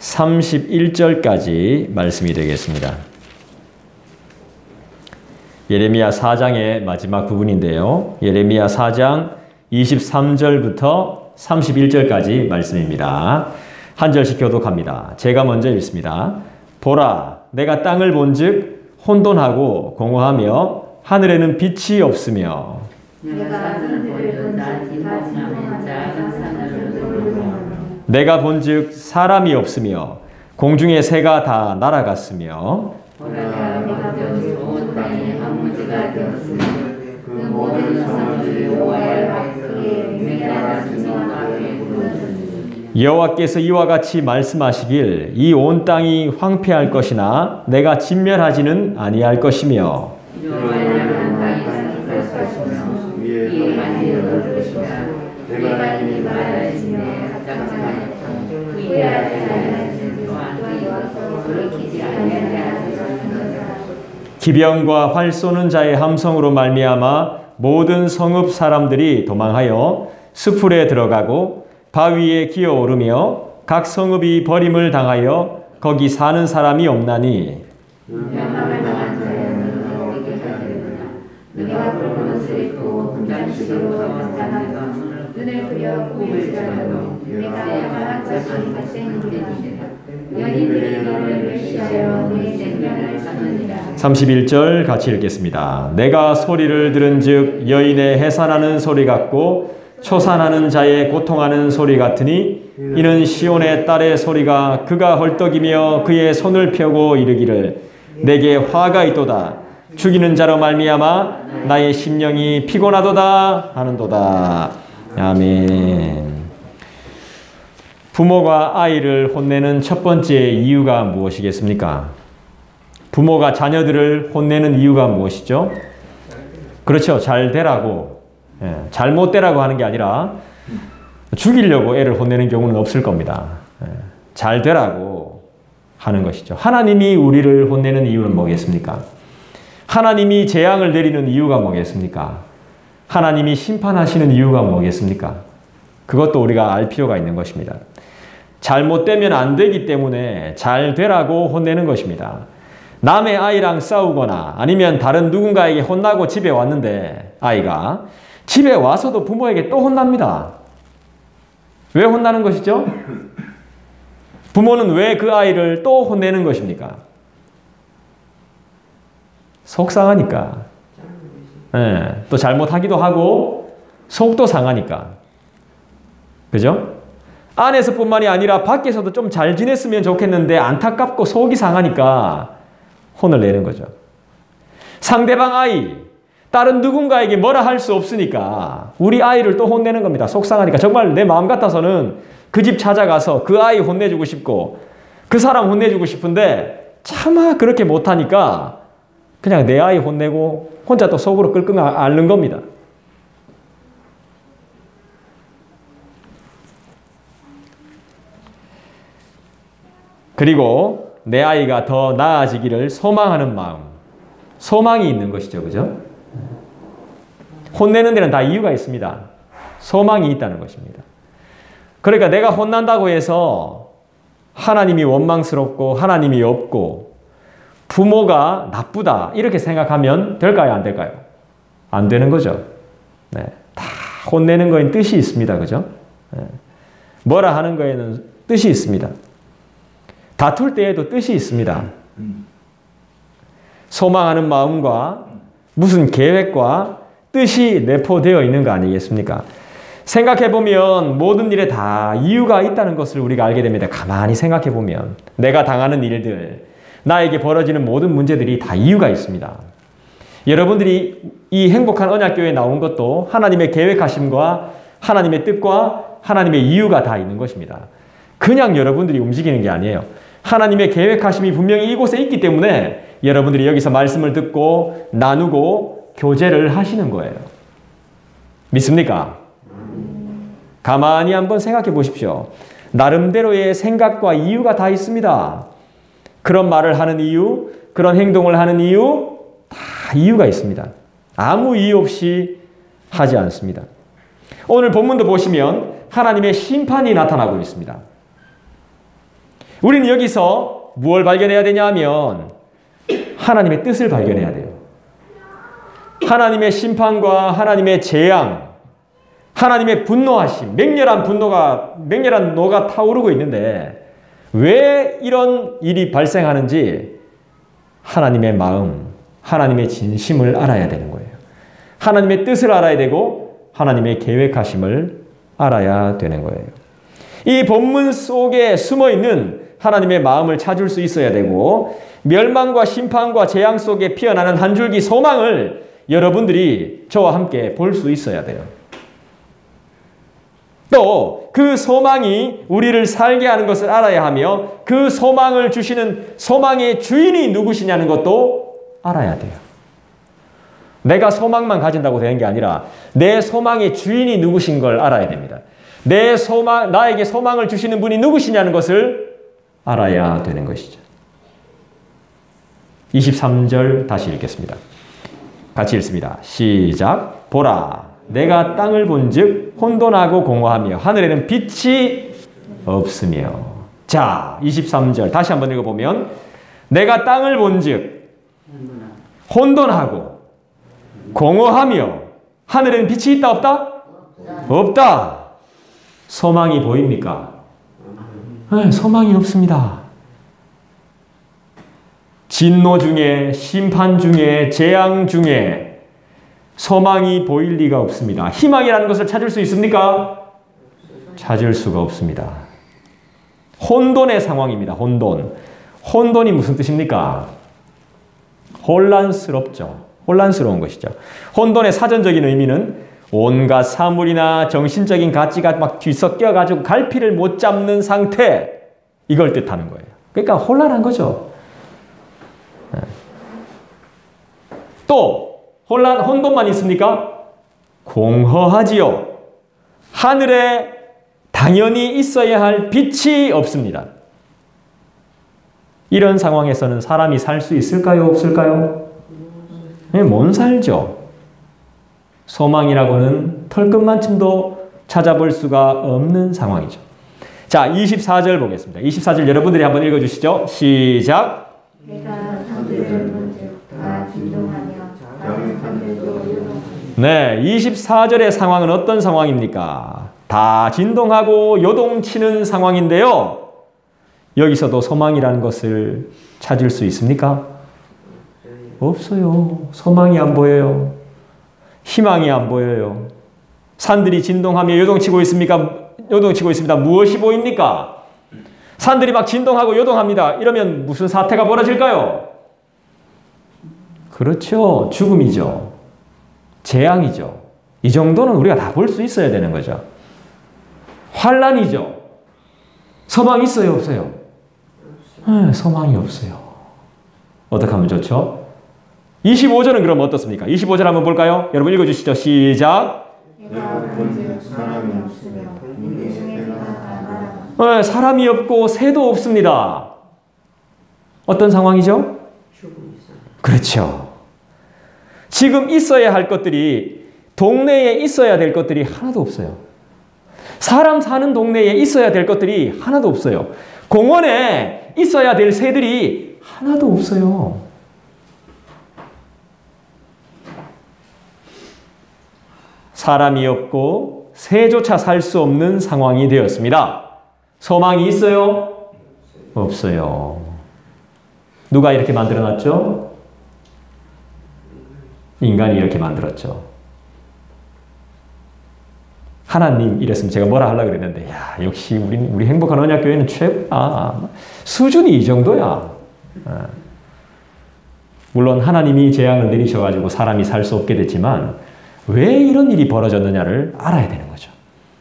31절까지 말씀이 되겠습니다. 예레미야 4장의 마지막 부분인데요. 예레미야 4장 23절부터 31절까지 말씀입니다. 한 절씩 교독합니다. 제가 먼저 읽습니다. 보라, 내가 땅을 본즉 혼돈하고 공허하며 하늘에는 빛이 없으며 내가 본즉 사람이 없으며 공중의 새가 다 날아갔으며 여호와께서 이와 같이 말씀하시길 이 온 땅이 황폐할 것이나 내가 진멸하지는 아니할 것이며 기병과 활 쏘는 자의 함성으로 말미암아 모든 성읍 사람들이 도망하여 숲풀에 들어가고 바위에 기어오르며 각 성읍이 버림을 당하여 거기 사는 사람이 없나니 (31절) 같이 읽겠습니다. 내가 소리를 들은즉 여인의 해산하는 소리 같고 초산하는 자의 고통하는 소리 같으니 이는 시온의 딸의 소리가 그가 헐떡이며 그의 손을 펴고 이르기를 내게 화가 있도다 죽이는 자로 말미암아 나의 심령이 피곤하도다 하는도다. 아멘. 부모가 아이를 혼내는 첫 번째 이유가 무엇이겠습니까? 부모가 자녀들을 혼내는 이유가 무엇이죠? 그렇죠. 잘 되라고. 잘못 되라고 하는 게 아니라 죽이려고 애를 혼내는 경우는 없을 겁니다. 잘 되라고 하는 것이죠. 하나님이 우리를 혼내는 이유는 뭐겠습니까? 하나님이 재앙을 내리는 이유가 뭐겠습니까? 하나님이 심판하시는 이유가 뭐겠습니까? 그것도 우리가 알 필요가 있는 것입니다. 잘못되면 안 되기 때문에 잘 되라고 혼내는 것입니다. 남의 아이랑 싸우거나 아니면 다른 누군가에게 혼나고 집에 왔는데 아이가 집에 와서도 부모에게 또 혼납니다. 왜 혼나는 것이죠? 부모는 왜 그 아이를 또 혼내는 것입니까? 속상하니까. 또 잘못하기도 하고 속도 상하니까. 그죠? 안에서뿐만이 아니라 밖에서도 좀 잘 지냈으면 좋겠는데 안타깝고 속이 상하니까 혼을 내는 거죠. 상대방 아이, 다른 누군가에게 뭐라 할 수 없으니까 우리 아이를 또 혼내는 겁니다. 속상하니까. 정말 내 마음 같아서는 그 집 찾아가서 그 아이 혼내주고 싶고 그 사람 혼내주고 싶은데 차마 그렇게 못하니까 그냥 내 아이 혼내고 혼자 또 속으로 끙끙 앓는 겁니다. 그리고 내 아이가 더 나아지기를 소망하는 마음, 소망이 있는 것이죠. 그죠? 혼내는 데는 다 이유가 있습니다. 소망이 있다는 것입니다. 그러니까 내가 혼난다고 해서 하나님이 원망스럽고 하나님이 없고 부모가 나쁘다 이렇게 생각하면 될까요? 안 될까요? 안 되는 거죠. 네. 다 혼내는 거에는 뜻이 있습니다. 그죠? 네. 뭐라 하는 거에는 뜻이 있습니다. 다툴 때에도 뜻이 있습니다. 소망하는 마음과 무슨 계획과 뜻이 내포되어 있는 거 아니겠습니까? 생각해보면 모든 일에 다 이유가 있다는 것을 우리가 알게 됩니다. 가만히 생각해보면 내가 당하는 일들, 나에게 벌어지는 모든 문제들이 다 이유가 있습니다. 여러분들이 이 행복한 언약교회에 나온 것도 하나님의 계획하심과 하나님의 뜻과 하나님의 이유가 다 있는 것입니다. 그냥 여러분들이 움직이는 게 아니에요. 하나님의 계획하심이 분명히 이곳에 있기 때문에 여러분들이 여기서 말씀을 듣고 나누고 교제를 하시는 거예요. 믿습니까? 가만히 한번 생각해 보십시오. 나름대로의 생각과 이유가 다 있습니다. 그런 말을 하는 이유, 그런 행동을 하는 이유, 다 이유가 있습니다. 아무 이유 없이 하지 않습니다. 오늘 본문도 보시면 하나님의 심판이 나타나고 있습니다. 우리는 여기서 무엇을 발견해야 되냐 하면 하나님의 뜻을 발견해야 돼요. 하나님의 심판과 하나님의 재앙, 하나님의 분노하심, 맹렬한 노가 타오르고 있는데 왜 이런 일이 발생하는지 하나님의 마음, 하나님의 진심을 알아야 되는 거예요. 하나님의 뜻을 알아야 되고 하나님의 계획하심을 알아야 되는 거예요. 이 본문 속에 숨어있는 하나님의 마음을 찾을 수 있어야 되고 멸망과 심판과 재앙 속에 피어나는 한 줄기 소망을 여러분들이 저와 함께 볼 수 있어야 돼요. 또 그 소망이 우리를 살게 하는 것을 알아야 하며 그 소망을 주시는 소망의 주인이 누구시냐는 것도 알아야 돼요. 내가 소망만 가진다고 되는 게 아니라 내 소망의 주인이 누구신 걸 알아야 됩니다. 나에게 소망을 주시는 분이 누구시냐는 것을 알아야 되는 것이죠. 23절 다시 읽겠습니다. 같이 읽습니다. 시작. 보라, 내가 땅을 본즉 혼돈하고 공허하며 하늘에는 빛이 없으며. 자, 23절 다시 한번 읽어보면 내가 땅을 본즉 혼돈하고 공허하며 하늘에는 빛이 있다 없다? 없다. 소망이 보입니까? 네, 소망이 없습니다. 진노 중에, 심판 중에, 재앙 중에 소망이 보일 리가 없습니다. 희망이라는 것을 찾을 수 있습니까? 찾을 수가 없습니다. 혼돈의 상황입니다. 혼돈이 무슨 뜻입니까? 혼란스럽죠. 혼란스러운 것이죠. 혼돈의 사전적인 의미는 온갖 사물이나 정신적인 가치가 막 뒤섞여가지고 갈피를 못 잡는 상태, 이걸 뜻하는 거예요. 그러니까 혼란한 거죠. 또 혼돈만 있습니까? 공허하지요. 하늘에 당연히 있어야 할 빛이 없습니다. 이런 상황에서는 사람이 살 수 있을까요? 없을까요? 네, 못 살죠. 소망이라고는 털끝만큼도 찾아볼 수가 없는 상황이죠. 자, 24절 보겠습니다. 24절 여러분들이 한번 읽어주시죠. 시작. 네, 24절의 상황은 어떤 상황입니까? 다 진동하고 요동치는 상황인데요. 여기서도 소망이라는 것을 찾을 수 있습니까? 없어요. 소망이 안 보여요. 희망이 안 보여요. 산들이 진동하며 요동치고 있습니다. 무엇이 보입니까? 산들이 막 진동하고 요동합니다. 이러면 무슨 사태가 벌어질까요? 그렇죠. 죽음이죠. 재앙이죠. 이 정도는 우리가 다 볼 수 있어야 되는 거죠. 환란이죠. 소망 있어요, 없어요? 소망이 없어요. 어떻게 하면 좋죠? 25절은 그럼 어떻습니까? 25절 한번 볼까요? 여러분 읽어주시죠. 시작. 사람이 없고 새도 없습니다. 어떤 상황이죠? 그렇죠. 지금 있어야 할 것들이, 동네에 있어야 될 것들이 하나도 없어요. 사람 사는 동네에 있어야 될 것들이 하나도 없어요. 공원에 있어야 될 새들이 하나도 없어요. 사람이 없고 새조차 살 수 없는 상황이 되었습니다. 소망이 있어요? 없어요. 누가 이렇게 만들어놨죠? 인간이 이렇게 만들었죠. 하나님 이랬으면 제가 뭐라 하려고 그랬는데, 야, 역시 우리 행복한 언약교회는 최고야. 수준이 이 정도야. 물론 하나님이 재앙을 내리셔가지고 사람이 살 수 없게 됐지만 왜 이런 일이 벌어졌느냐를 알아야 되는 거죠.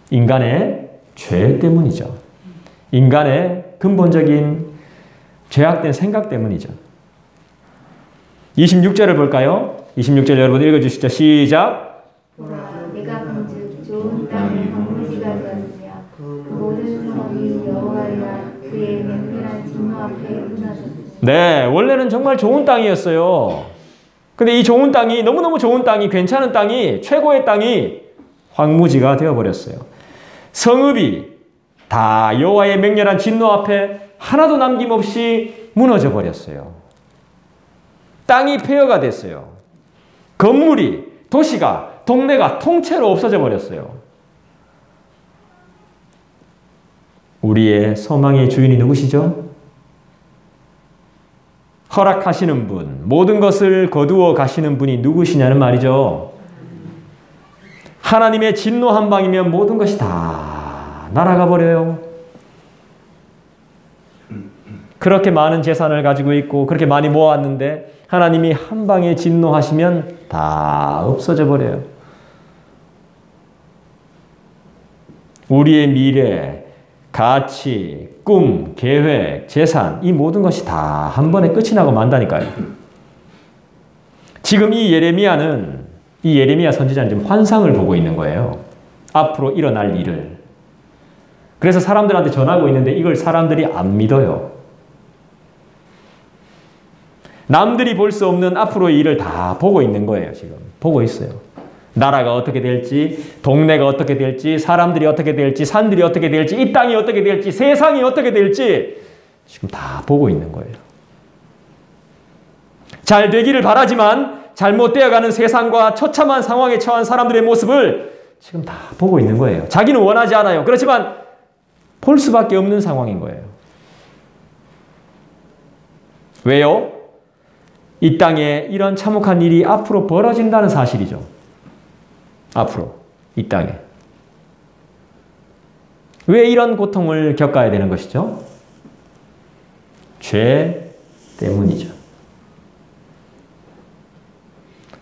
인간의 죄 때문이죠. 인간의 근본적인 죄악된 생각 때문이죠. 26절을 볼까요? 26절 여러분 읽어주시죠. 시작. 보라, 내가 본즉 좋은 땅이 황무지가 되었으며 그 모든 성이 여호와의 그의 맹렬한 진노 앞에 무너졌으며. 네, 원래는 정말 좋은 땅이었어요. 근데 이 좋은 땅이, 너무너무 좋은 땅이, 괜찮은 땅이, 최고의 땅이 황무지가 되어버렸어요. 성읍이 다 여호와의 맹렬한 진노 앞에 하나도 남김없이 무너져 버렸어요. 땅이 폐허가 됐어요. 건물이, 도시가, 동네가 통째로 없어져 버렸어요. 우리의 소망의 주인이 누구시죠? 허락하시는 분, 모든 것을 거두어 가시는 분이 누구시냐는 말이죠. 하나님의 진노 한 방이면 모든 것이 다 날아가 버려요. 그렇게 많은 재산을 가지고 있고 그렇게 많이 모았는데 하나님이 한 방에 진노하시면 다 없어져 버려요. 우리의 미래, 가치, 꿈, 계획, 재산, 이 모든 것이 다 한 번에 끝이 나고 만다니까요. 지금 이 예레미야 선지자는 지금 환상을 보고 있는 거예요. 앞으로 일어날 일을. 그래서 사람들한테 전하고 있는데 이걸 사람들이 안 믿어요. 남들이 볼 수 없는 앞으로의 일을 다 보고 있는 거예요. 지금 보고 있어요. 나라가 어떻게 될지, 동네가 어떻게 될지, 사람들이 어떻게 될지, 산들이 어떻게 될지, 이 땅이 어떻게 될지, 세상이 어떻게 될지 지금 다 보고 있는 거예요. 잘 되기를 바라지만 잘못되어가는 세상과 처참한 상황에 처한 사람들의 모습을 지금 다 보고 있는 거예요. 자기는 원하지 않아요. 그렇지만 볼 수밖에 없는 상황인 거예요. 왜요? 이 땅에 이런 참혹한 일이 앞으로 벌어진다는 사실이죠. 앞으로 이 땅에. 왜 이런 고통을 겪어야 되는 것이죠? 죄 때문이죠.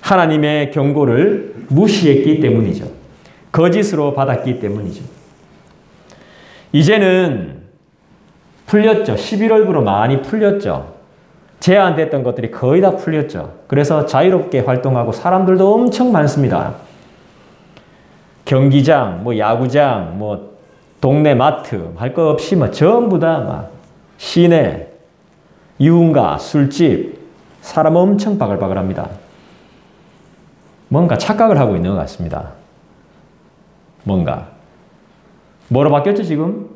하나님의 경고를 무시했기 때문이죠. 거짓으로 받았기 때문이죠. 이제는 풀렸죠. 11월부로 많이 풀렸죠. 제한됐던 것들이 거의 다 풀렸죠. 그래서 자유롭게 활동하고 사람들도 엄청 많습니다. 경기장, 야구장, 동네 마트 할 거 없이 전부 다 시내, 유흥가, 술집 사람 엄청 바글바글합니다. 뭔가 착각을 하고 있는 것 같습니다. 뭔가. 뭐로 바뀌었죠 지금?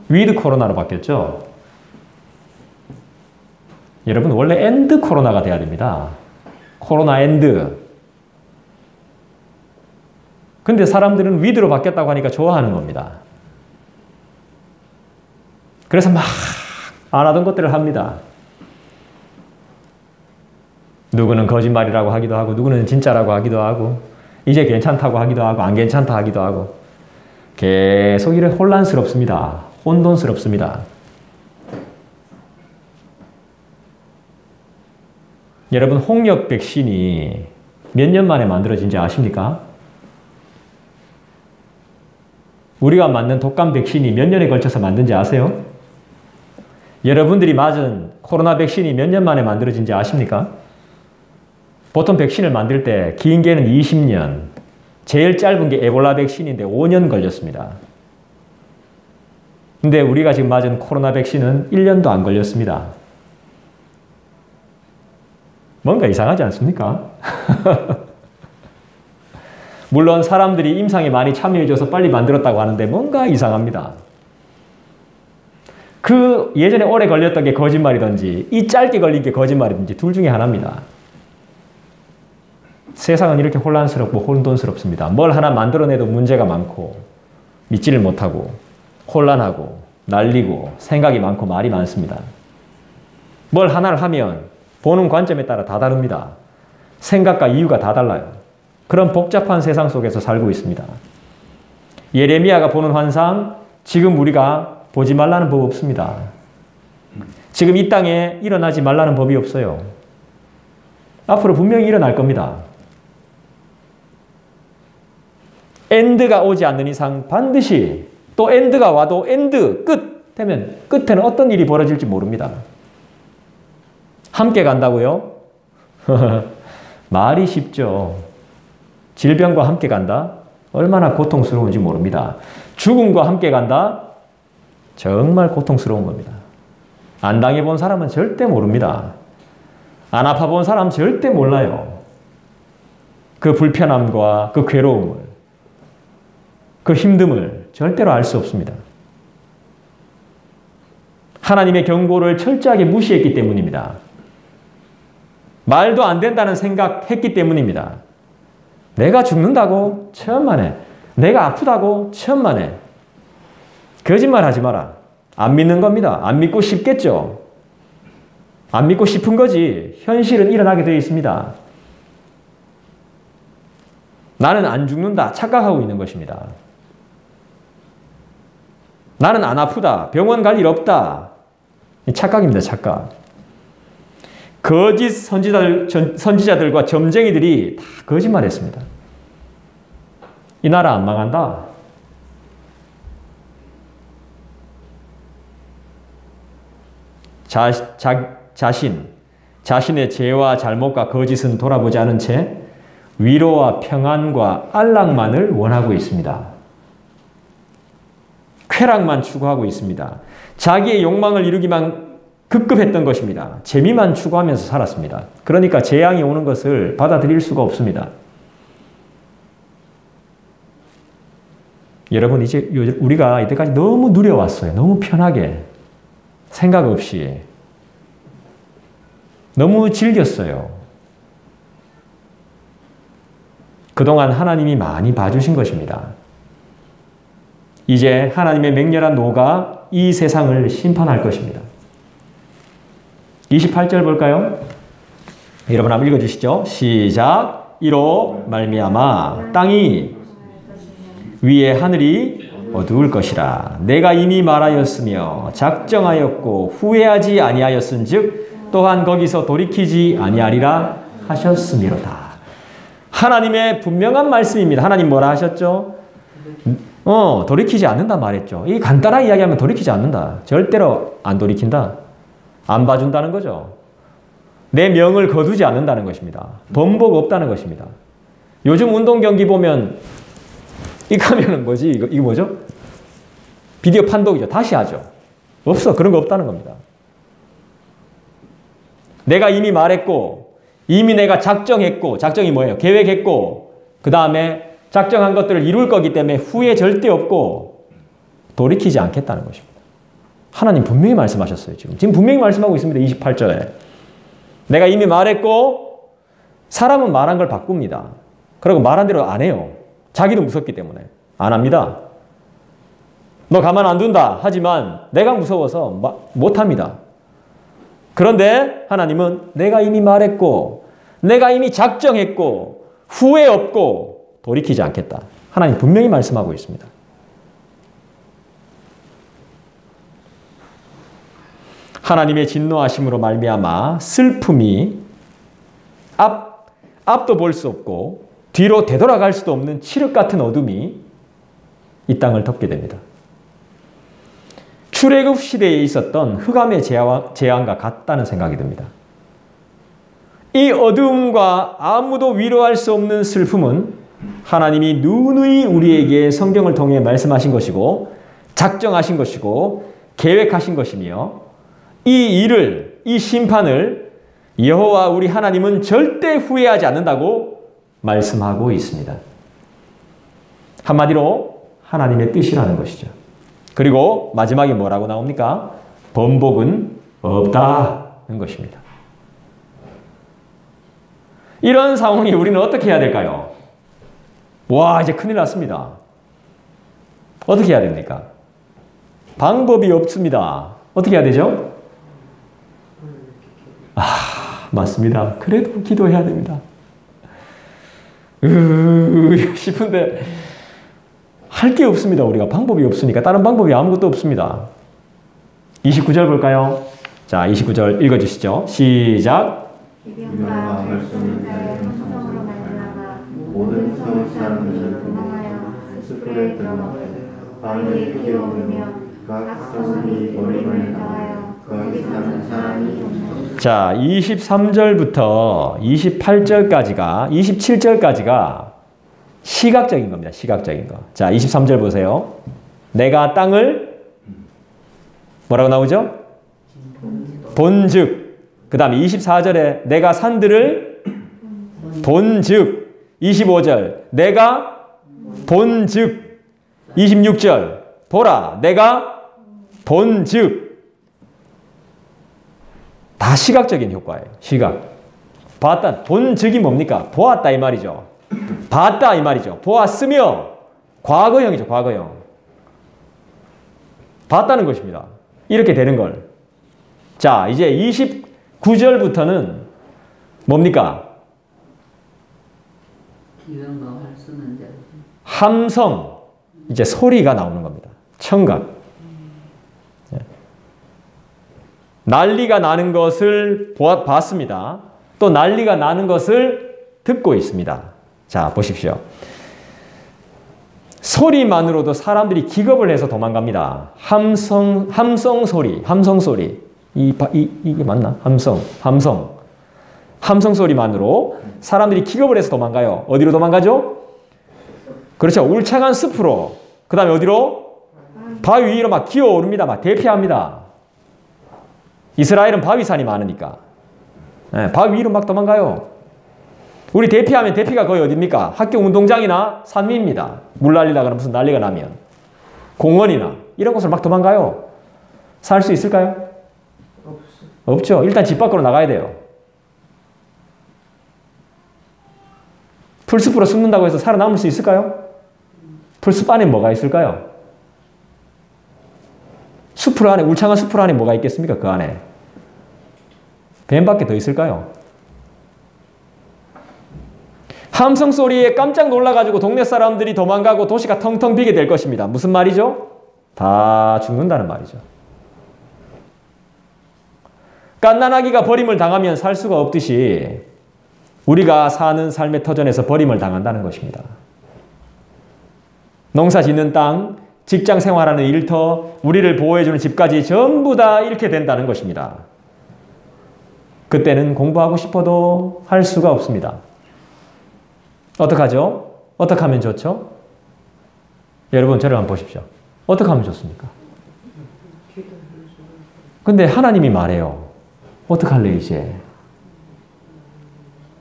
위드 코로나로 바뀌었죠. 여러분 원래 엔드 코로나가 돼야 됩니다. 코로나 엔드. 근데 사람들은 위드로 바뀌었다고 하니까 좋아하는 겁니다. 그래서 막 안 하던 것들을 합니다. 누구는 거짓말이라고 하기도 하고 누구는 진짜라고 하기도 하고 이제 괜찮다고 하기도 하고 안 괜찮다 하기도 하고 계속 이래 혼란스럽습니다. 혼돈스럽습니다. 여러분 홍역 백신이 몇 년 만에 만들어진지 아십니까? 우리가 맞는 독감 백신이 몇 년에 걸쳐서 만든지 아세요? 여러분들이 맞은 코로나 백신이 몇 년 만에 만들어진지 아십니까? 보통 백신을 만들 때 긴 게는 20년, 제일 짧은 게 에볼라 백신인데 5년 걸렸습니다. 근데 우리가 지금 맞은 코로나 백신은 1년도 안 걸렸습니다. 뭔가 이상하지 않습니까? 물론 사람들이 임상에 많이 참여해줘서 빨리 만들었다고 하는데 뭔가 이상합니다. 그 예전에 오래 걸렸던 게 거짓말이든지 이 짧게 걸린 게 거짓말이든지 둘 중에 하나입니다. 세상은 이렇게 혼란스럽고 혼돈스럽습니다. 뭘 하나 만들어내도 문제가 많고 믿지를 못하고 혼란하고 날리고 생각이 많고 말이 많습니다. 뭘 하나를 하면 보는 관점에 따라 다 다릅니다. 생각과 이유가 다 달라요. 그런 복잡한 세상 속에서 살고 있습니다. 예레미야가 보는 환상, 지금 우리가 보지 말라는 법 없습니다. 지금 이 땅에 일어나지 말라는 법이 없어요. 앞으로 분명히 일어날 겁니다. 엔드가 오지 않는 이상 반드시 또 엔드가 와도 엔드, 끝 되면 끝에는 어떤 일이 벌어질지 모릅니다. 함께 간다고요? 말이 쉽죠. 질병과 함께 간다? 얼마나 고통스러운지 모릅니다. 죽음과 함께 간다? 정말 고통스러운 겁니다. 안 당해본 사람은 절대 모릅니다. 안 아파본 사람은 절대 몰라요. 그 불편함과 그 괴로움을, 그 힘듦을 절대로 알 수 없습니다. 하나님의 경고를 철저하게 무시했기 때문입니다. 말도 안 된다는 생각했기 때문입니다. 내가 죽는다고? 천만에. 내가 아프다고? 천만에. 거짓말 하지 마라. 안 믿는 겁니다. 안 믿고 싶겠죠. 안 믿고 싶은 거지. 현실은 일어나게 되어 있습니다. 나는 안 죽는다. 착각하고 있는 것입니다. 나는 안 아프다. 병원 갈 일 없다. 착각입니다. 착각. 거짓 선지자들과 점쟁이들이 다 거짓말했습니다. 이 나라 안 망한다. 자신의 죄와 잘못과 거짓은 돌아보지 않은 채 위로와 평안과 안락만을 원하고 있습니다. 쾌락만 추구하고 있습니다. 자기의 욕망을 이루기만 급급했던 것입니다. 재미만 추구하면서 살았습니다. 그러니까 재앙이 오는 것을 받아들일 수가 없습니다. 여러분, 이제 우리가 이때까지 너무 누려왔어요. 너무 편하게. 생각 없이. 너무 즐겼어요. 그동안 하나님이 많이 봐주신 것입니다. 이제 하나님의 맹렬한 노가 이 세상을 심판할 것입니다. 28절 볼까요? 여러분 한번 읽어주시죠. 시작. 이로 말미암아 땅이 위에 하늘이 어두울 것이라. 내가 이미 말하였으며 작정하였고 후회하지 아니하였은즉 또한 거기서 돌이키지 아니하리라 하셨음이로다. 하나님의 분명한 말씀입니다. 하나님 뭐라 하셨죠? 돌이키지 않는다 말했죠. 이 간단하게 이야기하면 돌이키지 않는다. 절대로 안 돌이킨다. 안 봐준다는 거죠. 내 명을 거두지 않는다는 것입니다. 번복 없다는 것입니다. 요즘 운동 경기 보면 이 가면은 뭐지? 이거 뭐죠? 비디오 판독이죠. 다시 하죠. 없어. 그런 거 없다는 겁니다. 내가 이미 말했고, 이미 내가 작정했고, 작정이 뭐예요? 계획했고, 그 다음에 작정한 것들을 이룰 거기 때문에 후회 절대 없고 돌이키지 않겠다는 것입니다. 하나님 분명히 말씀하셨어요. 지금 분명히 말씀하고 있습니다. 28절에. 내가 이미 말했고, 사람은 말한 걸 바꿉니다. 그리고 말한 대로 안 해요. 자기도 무섭기 때문에 안 합니다. 너 가만 안 둔다 하지만 내가 무서워서 못합니다. 그런데 하나님은 내가 이미 말했고, 내가 이미 작정했고, 후회 없고 돌이키지 않겠다. 하나님 분명히 말씀하고 있습니다. 하나님의 진노하심으로 말미암아 슬픔이 앞도 볼 수 없고 뒤로 되돌아갈 수도 없는 칠흑 같은 어둠이 이 땅을 덮게 됩니다. 출애굽 시대에 있었던 흑암의 재앙과 같다는 생각이 듭니다. 이 어둠과 아무도 위로할 수 없는 슬픔은 하나님이 누누이 우리에게 성경을 통해 말씀하신 것이고 작정하신 것이고 계획하신 것이며 이 심판을 여호와 우리 하나님은 절대 후회하지 않는다고 말씀하고 있습니다. 한마디로 하나님의 뜻이라는 것이죠. 그리고 마지막에 뭐라고 나옵니까? 번복은 없다는 것입니다. 이런 상황에 우리는 어떻게 해야 될까요? 와, 이제 큰일 났습니다. 어떻게 해야 됩니까? 방법이 없습니다. 어떻게 해야 되죠? 맞습니다. 그래도 기도해야 됩니다. 싶은데 할 게 없습니다. 우리가 방법이 없으니까. 다른 방법이 아무것도 없습니다. 29절 볼까요? 자, 29절 읽어주시죠. 시작. 기병과 결수는 자의 형성으로 말미암아 모든 서울 사람들을 도망하여 숲에 들어가고 바위에 뛰어오르며 각 성읍이 노림을 당하여 거기 사는 사람이 자, 23절부터 28절까지가 27절까지가 시각적인 겁니다. 시각적인 거. 자, 23절 보세요. 내가 땅을 뭐라고 나오죠? 본즉. 그 다음에 24절에 내가 산들을 본즉. 25절 내가 본즉. 26절 보라 내가 본즉. 다 시각적인 효과예요. 시각. 봤다. 본 적이 뭡니까? 보았다 이 말이죠. 봤다 이 말이죠. 보았으며 과거형이죠. 과거형. 봤다는 것입니다. 이렇게 되는 걸. 자, 이제 29절부터는 뭡니까? 함성. 이제 소리가 나오는 겁니다. 청각. 난리가 나는 것을 봤습니다. 또 난리가 나는 것을 듣고 있습니다. 자, 보십시오. 소리만으로도 사람들이 기겁을 해서 도망갑니다. 함성 소리. 이게 맞나? 함성 소리만으로 사람들이 기겁을 해서 도망가요. 어디로 도망가죠? 그렇죠. 울창한 숲으로. 그 다음에 어디로? 바위 위로 막 기어오릅니다. 막 대피합니다. 이스라엘은 바위산이 많으니까. 네, 바위 위로 막 도망가요. 우리 대피하면 대피가 거의 어딥니까? 학교 운동장이나 산 위입니다. 물 날리다가 무슨 난리가 나면. 공원이나 이런 곳을 막 도망가요. 살 수 있을까요? 없죠. 일단 집 밖으로 나가야 돼요. 풀숲으로 숨는다고 해서 살아남을 수 있을까요? 풀숲 안에 뭐가 있을까요? 숲풀 안에, 울창한 숲풀 안에 뭐가 있겠습니까? 그 안에. 뱀밖에 더 있을까요? 함성 소리에 깜짝 놀라가지고 동네 사람들이 도망가고 도시가 텅텅 비게 될 것입니다. 무슨 말이죠? 다 죽는다는 말이죠. 갓난아기가 버림을 당하면 살 수가 없듯이 우리가 사는 삶의 터전에서 버림을 당한다는 것입니다. 농사 짓는 땅, 직장 생활하는 일터, 우리를 보호해주는 집까지 전부 다 잃게 된다는 것입니다. 그때는 공부하고 싶어도 할 수가 없습니다. 어떡하죠? 어떻게 하면 좋죠? 여러분 저를 한번 보십시오. 어떻게 하면 좋습니까? 근데 하나님이 말해요. 어떡할래 이제?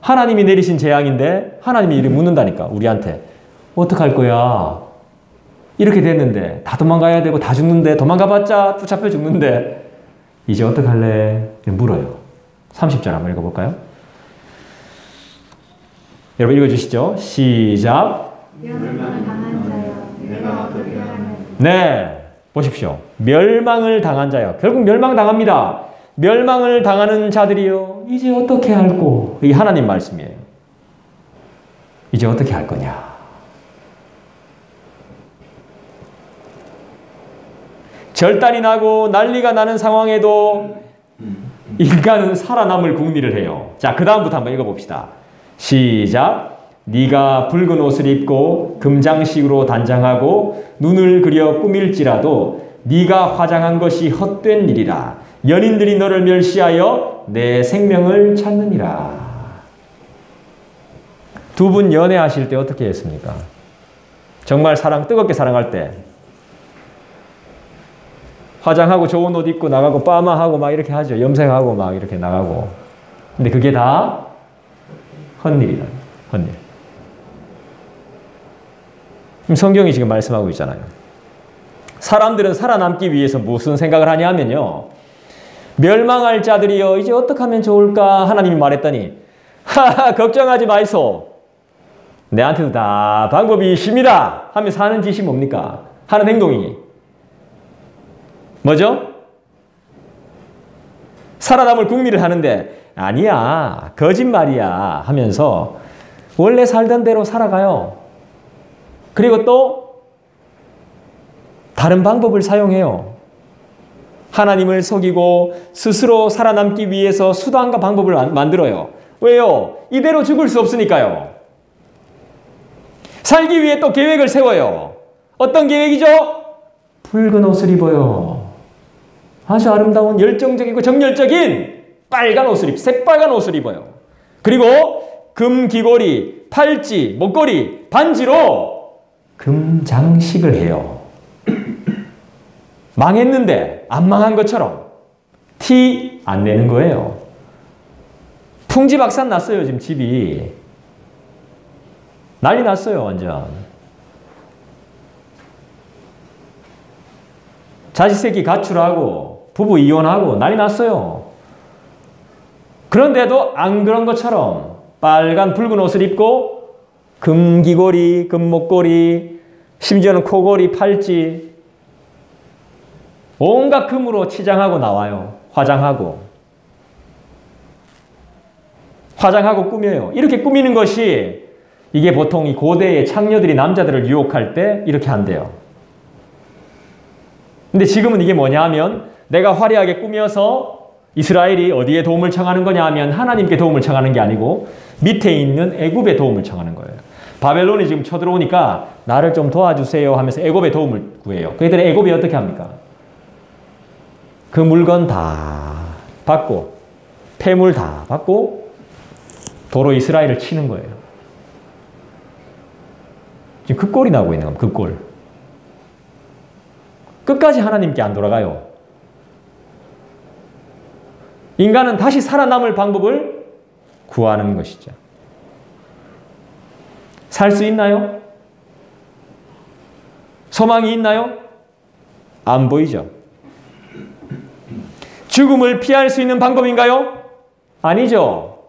하나님이 내리신 재앙인데 하나님이 이렇게 묻는다니까 우리한테. 어떡할 거야? 이렇게 됐는데 다 도망가야 되고 다 죽는데 도망가봤자 붙잡혀 죽는데 이제 어떡할래? 물어요. 30절 한번 읽어볼까요? 여러분 읽어주시죠. 시작. 멸망을 당한 자여 내가 어떻게 하면. 네, 보십시오. 멸망을 당한 자요. 결국 멸망당합니다. 멸망을 당하는 자들이요. 이제 어떻게 할꼬? 이게 하나님 말씀이에요. 이제 어떻게 할 거냐? 절단이 나고 난리가 나는 상황에도 인간은 살아남을 궁리를 해요. 자, 그 다음부터 한번 읽어봅시다. 시작. 네가 붉은 옷을 입고 금장식으로 단장하고 눈을 그려 꾸밀지라도 네가 화장한 것이 헛된 일이라. 연인들이 너를 멸시하여 내 생명을 찾느니라. 두 분 연애하실 때 어떻게 했습니까? 정말 뜨겁게 사랑할 때 화장하고 좋은 옷 입고 나가고 빠마하고 막 이렇게 하죠. 염색하고 막 이렇게 나가고. 근데 그게 다 헛일이다. 헛일. 성경이 지금 말씀하고 있잖아요. 사람들은 살아남기 위해서 무슨 생각을 하냐 하면요. 멸망할 자들이여 이제 어떻게 하면 좋을까? 하나님이 말했더니 하하 걱정하지 마이소. 내한테도 다 방법이 있습니다. 하면서 하는 짓이 뭡니까? 하는 행동이 뭐죠? 살아남을 궁리를 하는데 아니야 거짓말이야 하면서 원래 살던 대로 살아가요. 그리고 또 다른 방법을 사용해요. 하나님을 속이고 스스로 살아남기 위해서 수단과 방법을 만들어요. 왜요? 이대로 죽을 수 없으니까요. 살기 위해 또 계획을 세워요. 어떤 계획이죠? 붉은 옷을 입어요. 아주 아름다운 열정적이고 정열적인 빨간 옷을 새빨간 옷을 입어요. 그리고 금 귀걸이, 팔찌, 목걸이, 반지로 금장식을 해요. 망했는데 안 망한 것처럼 티 안 내는 거예요. 풍지박산 났어요. 지금 집이. 난리 났어요. 완전. 자식새끼 가출하고 부부 이혼하고 난리 났어요. 그런데도 안 그런 것처럼 빨간 붉은 옷을 입고 금귀걸이, 금목걸이, 심지어는 코걸이, 팔찌 온갖 금으로 치장하고 나와요. 화장하고 꾸며요. 이렇게 꾸미는 것이 이게 보통 이 고대의 창녀들이 남자들을 유혹할 때 이렇게 한대요. 근데 지금은 이게 뭐냐 하면 내가 화려하게 꾸며서 이스라엘이 어디에 도움을 청하는 거냐 하면 하나님께 도움을 청하는 게 아니고 밑에 있는 애굽에 도움을 청하는 거예요. 바벨론이 지금 쳐들어오니까 나를 좀 도와주세요 하면서 애굽에 도움을 구해요. 그들은 애굽이 어떻게 합니까? 그 물건 다 받고 폐물 다 받고 도로 이스라엘을 치는 거예요. 지금 그 꼴이 나고 있는 겁니다. 그 꼴. 끝까지 하나님께 안 돌아가요. 인간은 다시 살아남을 방법을 구하는 것이죠. 살 수 있나요? 소망이 있나요? 안 보이죠. 죽음을 피할 수 있는 방법인가요? 아니죠.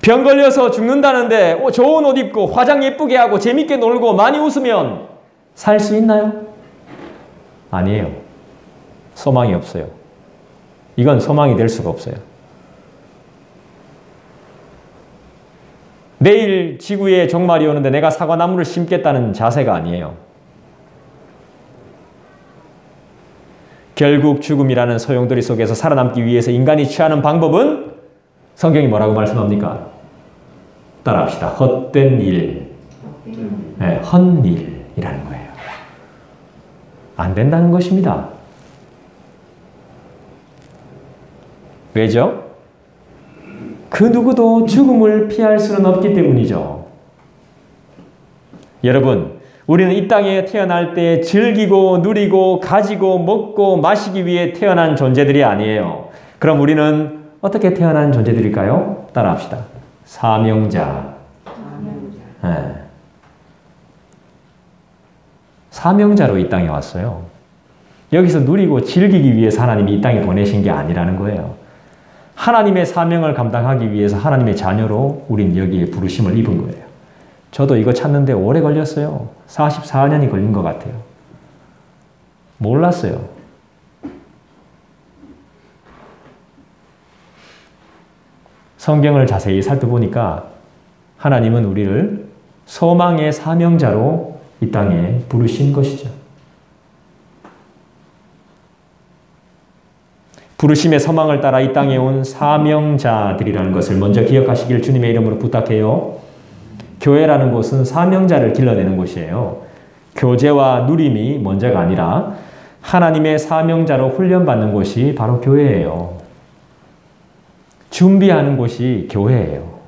병 걸려서 죽는다는데 좋은 옷 입고 화장 예쁘게 하고 재밌게 놀고 많이 웃으면 살 수 있나요? 아니에요. 소망이 없어요. 이건 소망이 될 수가 없어요. 내일 지구에 종말이 오는데 내가 사과나무를 심겠다는 자세가 아니에요. 결국 죽음이라는 소용돌이 속에서 살아남기 위해서 인간이 취하는 방법은 성경이 뭐라고 말씀합니까? 따라합시다. 헛된 일, 네, 헛일이라는 거예요. 안 된다는 것입니다. 왜죠? 그 누구도 죽음을 피할 수는 없기 때문이죠. 여러분, 우리는 이 땅에 태어날 때 즐기고 누리고 가지고 먹고 마시기 위해 태어난 존재들이 아니에요. 그럼 우리는 어떻게 태어난 존재들일까요? 따라합시다. 사명자. 네. 사명자로 이 땅에 왔어요. 여기서 누리고 즐기기 위해서 하나님이 이 땅에 보내신 게 아니라는 거예요. 하나님의 사명을 감당하기 위해서 하나님의 자녀로 우린 여기에 부르심을 입은 거예요. 저도 이거 찾는데 오래 걸렸어요. 44년이 걸린 것 같아요. 몰랐어요. 성경을 자세히 살펴보니까 하나님은 우리를 소망의 사명자로 이 땅에 부르신 것이죠. 부르심의 소망을 따라 이 땅에 온 사명자들이라는 것을 먼저 기억하시길 주님의 이름으로 부탁해요. 교회라는 곳은 사명자를 길러내는 곳이에요. 교제와 누림이 먼저가 아니라 하나님의 사명자로 훈련받는 곳이 바로 교회예요. 준비하는 곳이 교회예요.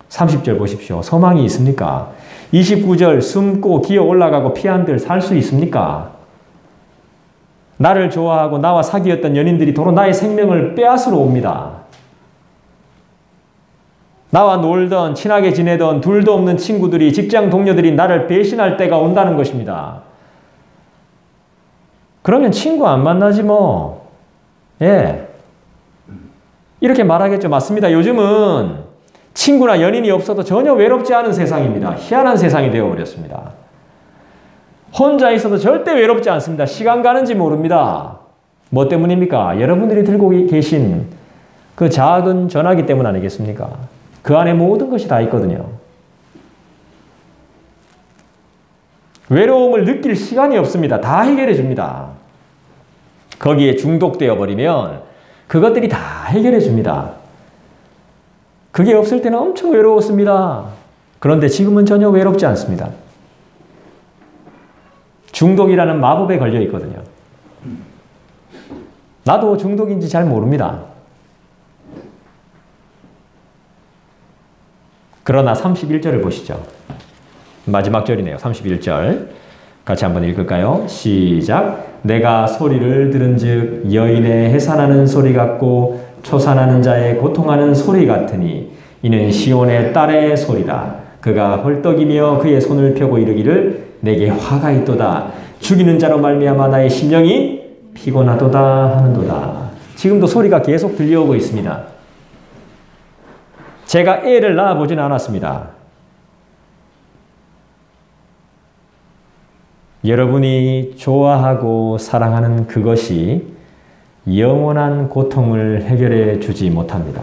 30절 보십시오. 소망이 있습니까? 29절 숨고 기어 올라가고 피한들 살 수 있습니까? 나를 좋아하고 나와 사귀었던 연인들이 도로 나의 생명을 빼앗으러 옵니다. 나와 놀던 친하게 지내던 둘도 없는 친구들이 직장 동료들이 나를 배신할 때가 온다는 것입니다. 그러면 친구 안 만나지 뭐. 예. 이렇게 말하겠죠. 맞습니다. 요즘은 친구나 연인이 없어도 전혀 외롭지 않은 세상입니다. 희한한 세상이 되어버렸습니다. 혼자 있어도 절대 외롭지 않습니다. 시간 가는지 모릅니다. 뭐 때문입니까? 여러분들이 들고 계신 그 작은 전화기 때문 아니겠습니까? 그 안에 모든 것이 다 있거든요. 외로움을 느낄 시간이 없습니다. 다 해결해 줍니다. 거기에 중독되어 버리면 그것들이 다 해결해 줍니다. 그게 없을 때는 엄청 외로웠습니다. 그런데 지금은 전혀 외롭지 않습니다. 중독이라는 마법에 걸려 있거든요. 나도 중독인지 잘 모릅니다. 그러나 31절을 보시죠. 마지막 절이네요. 31절. 같이 한번 읽을까요? 시작. 내가 소리를 들은즉 여인의 해산하는 소리 같고 초산하는 자의 고통하는 소리 같으니 이는 시온의 딸의 소리다. 그가 헐떡이며 그의 손을 펴고 이르기를 내게 화가 있도다. 죽이는 자로 말미암아 나의 심령이 피곤하도다 하는도다. 지금도 소리가 계속 들려오고 있습니다. 제가 애를 낳아보지는 않았습니다. 여러분이 좋아하고 사랑하는 그것이 영원한 고통을 해결해 주지 못합니다.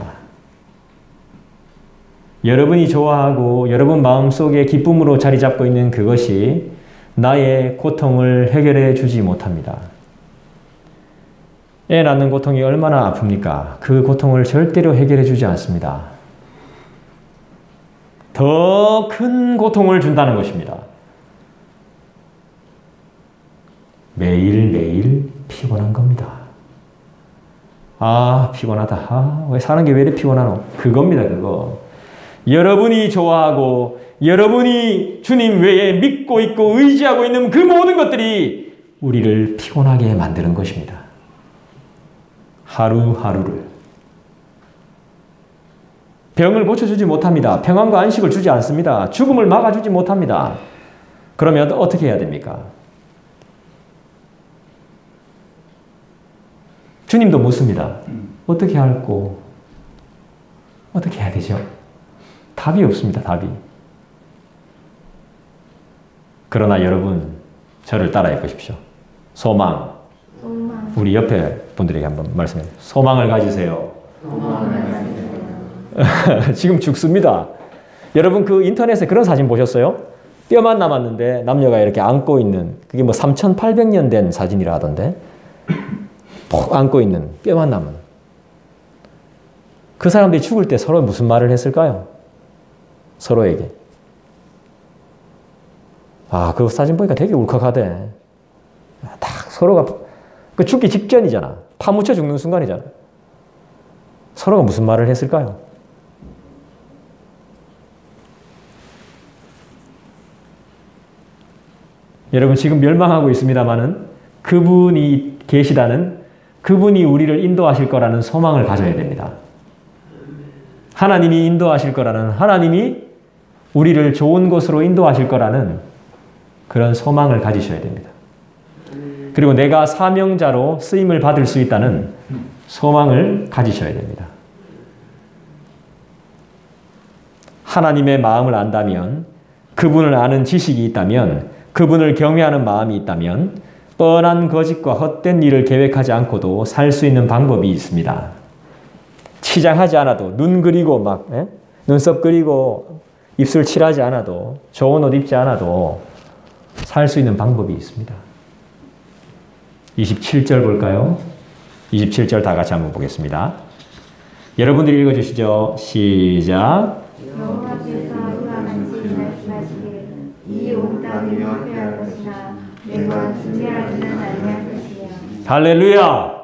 여러분이 좋아하고 여러분 마음속에 기쁨으로 자리 잡고 있는 그것이 나의 고통을 해결해 주지 못합니다. 애 낳는 고통이 얼마나 아픕니까? 그 고통을 절대로 해결해 주지 않습니다. 더 큰 고통을 준다는 것입니다. 매일매일 피곤한 겁니다. 아, 피곤하다. 왜 사는 게 왜 이렇게 피곤하노? 그겁니다, 그거. 여러분이 좋아하고 여러분이 주님 외에 믿고 있고 의지하고 있는 그 모든 것들이 우리를 피곤하게 만드는 것입니다. 하루하루를. 병을 고쳐주지 못합니다. 평안과 안식을 주지 않습니다. 죽음을 막아주지 못합니다. 그러면 어떻게 해야 됩니까? 주님도 묻습니다. 어떻게 할꼬? 어떻게 해야 되죠? 답이 없습니다. 답이. 그러나 여러분, 저를 따라해 보십시오. 소망. 우리 옆에 분들에게 한번 말씀해 주세요. 소망을 가지세요. 지금 죽습니다. 여러분 그 인터넷에 그런 사진 보셨어요? 뼈만 남았는데 남녀가 이렇게 안고 있는, 그게 뭐 3,800년 된 사진이라 하던데, 푹 안고 있는 뼈만 남은. 그 사람들이 죽을 때 서로 무슨 말을 했을까요? 서로에게. 아, 그 사진 보니까 되게 울컥하대. 딱 서로가, 그 죽기 직전이잖아. 파묻혀 죽는 순간이잖아. 서로가 무슨 말을 했을까요? 여러분 지금 멸망하고 있습니다마는 그분이 계시다는, 그분이 우리를 인도하실 거라는 소망을 가져야 됩니다. 하나님이 인도하실 거라는, 하나님이 우리를 좋은 곳으로 인도하실 거라는 그런 소망을 가지셔야 됩니다. 그리고 내가 사명자로 쓰임을 받을 수 있다는 소망을 가지셔야 됩니다. 하나님의 마음을 안다면, 그분을 아는 지식이 있다면, 그분을 경외하는 마음이 있다면 뻔한 거짓과 헛된 일을 계획하지 않고도 살 수 있는 방법이 있습니다. 치장하지 않아도, 눈 그리고 막 눈썹 그리고 입술 칠하지 않아도, 좋은 옷 입지 않아도 살 수 있는 방법이 있습니다. 27절 볼까요? 27절 다 같이 한번 보겠습니다. 여러분들이 읽어주시죠. 시작. 여호와께서 이와 같이 말씀하시기를 이 온 땅이 황폐할 것이나 내가 진멸하지는 아니할 것이며. 할렐루야.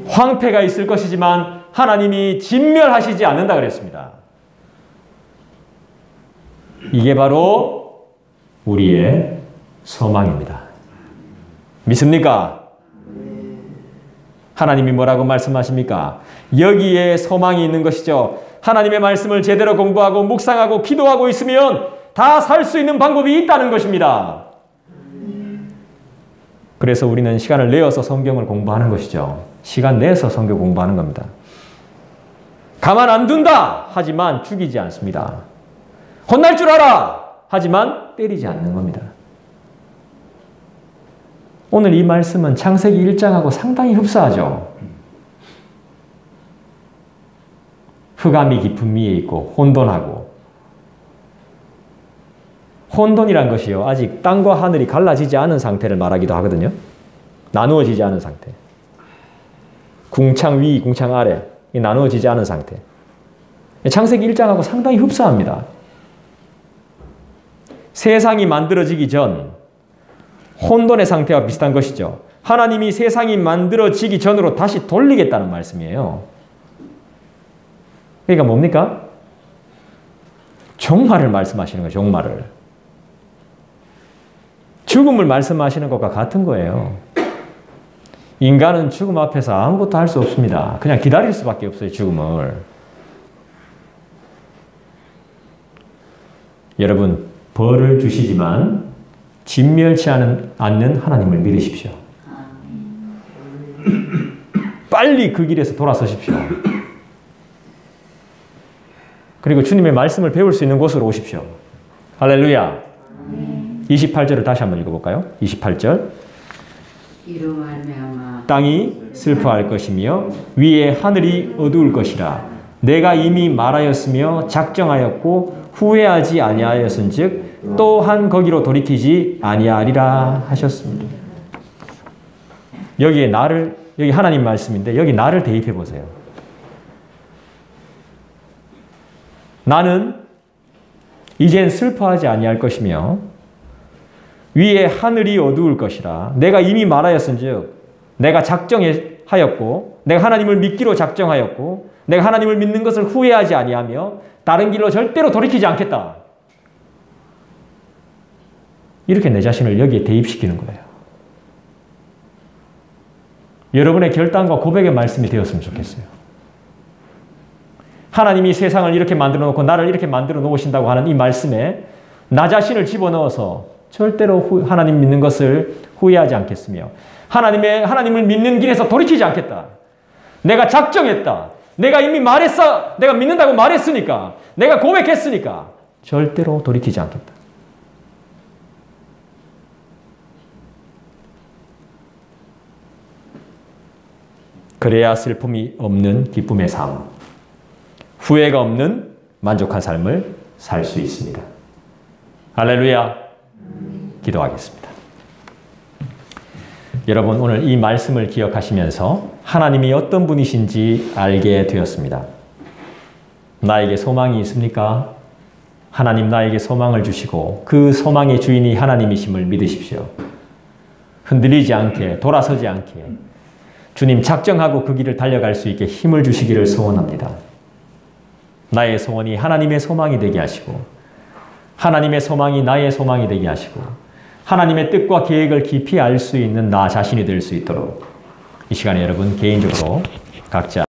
황폐가 있을 것이지만 하나님이 진멸하시지 않는다 그랬습니다. 이게 바로 우리의 소망입니다. 믿습니까? 하나님이 뭐라고 말씀하십니까? 여기에 소망이 있는 것이죠. 하나님의 말씀을 제대로 공부하고 묵상하고 기도하고 있으면 다 살 수 있는 방법이 있다는 것입니다. 그래서 우리는 시간을 내어서 성경을 공부하는 것이죠. 시간 내서 성경 공부하는 겁니다. 가만 안 둔다 하지만 죽이지 않습니다. 혼날 줄 알아 하지만 때리지 않는 겁니다. 오늘 이 말씀은 창세기 1장하고 상당히 흡사하죠. 흑암이 깊은 미에 있고 혼돈하고, 혼돈이란 것이요, 아직 땅과 하늘이 갈라지지 않은 상태를 말하기도 하거든요. 나누어지지 않은 상태. 궁창 위, 궁창 아래, 나누어지지 않은 상태. 창세기 1장하고 상당히 흡사합니다. 세상이 만들어지기 전 혼돈의 상태와 비슷한 것이죠. 하나님이 세상이 만들어지기 전으로 다시 돌리겠다는 말씀이에요. 그러니까 뭡니까? 종말을 말씀하시는 거예요. 종말을. 죽음을 말씀하시는 것과 같은 거예요. 인간은 죽음 앞에서 아무것도 할 수 없습니다. 그냥 기다릴 수밖에 없어요. 죽음을. 여러분, 벌을 주시지만 진멸치 않는 하나님을 믿으십시오. 빨리 그 길에서 돌아서십시오. 그리고 주님의 말씀을 배울 수 있는 곳으로 오십시오. 할렐루야. 28절을 다시 한번 읽어볼까요? 28절. 이로 말미암아 땅이 슬퍼할 것이며 위에 하늘이 어두울 것이라. 내가 이미 말하였으며 작정하였고 후회하지 아니하였은즉 또한 거기로 돌이키지 아니하리라 하셨습니다. 여기 하나님 말씀인데 여기 나를 대입해 보세요. 나는 이젠 슬퍼하지 아니할 것이며 위에 하늘이 어두울 것이라. 내가 이미 말하였은즉 내가 작정하였고 내가 하나님을 믿기로 작정하였고 내가 하나님을 믿는 것을 후회하지 아니하며 다른 길로 절대로 돌이키지 않겠다. 이렇게 내 자신을 여기에 대입시키는 거예요. 여러분의 결단과 고백의 말씀이 되었으면 좋겠어요. 하나님이 세상을 이렇게 만들어 놓고 나를 이렇게 만들어 놓으신다고 하는 이 말씀에 나 자신을 집어넣어서 절대로 하나님 믿는 것을 후회하지 않겠으며 하나님을 믿는 길에서 돌이키지 않겠다. 내가 작정했다. 내가 이미 말했어. 내가 믿는다고 말했으니까. 내가 고백했으니까 절대로 돌이키지 않겠다. 그래야 슬픔이 없는 기쁨의 삶, 후회가 없는 만족한 삶을 살 수 있습니다. 할렐루야. 기도하겠습니다. 여러분, 오늘 이 말씀을 기억하시면서 하나님이 어떤 분이신지 알게 되었습니다. 나에게 소망이 있습니까? 하나님 나에게 소망을 주시고 그 소망의 주인이 하나님이심을 믿으십시오. 흔들리지 않게, 돌아서지 않게 주님 작정하고 그 길을 달려갈 수 있게 힘을 주시기를 소원합니다. 나의 소원이 하나님의 소망이 되게 하시고 하나님의 소망이 나의 소망이 되게 하시고 하나님의 뜻과 계획을 깊이 알 수 있는 나 자신이 될 수 있도록 이 시간에 여러분 개인적으로 각자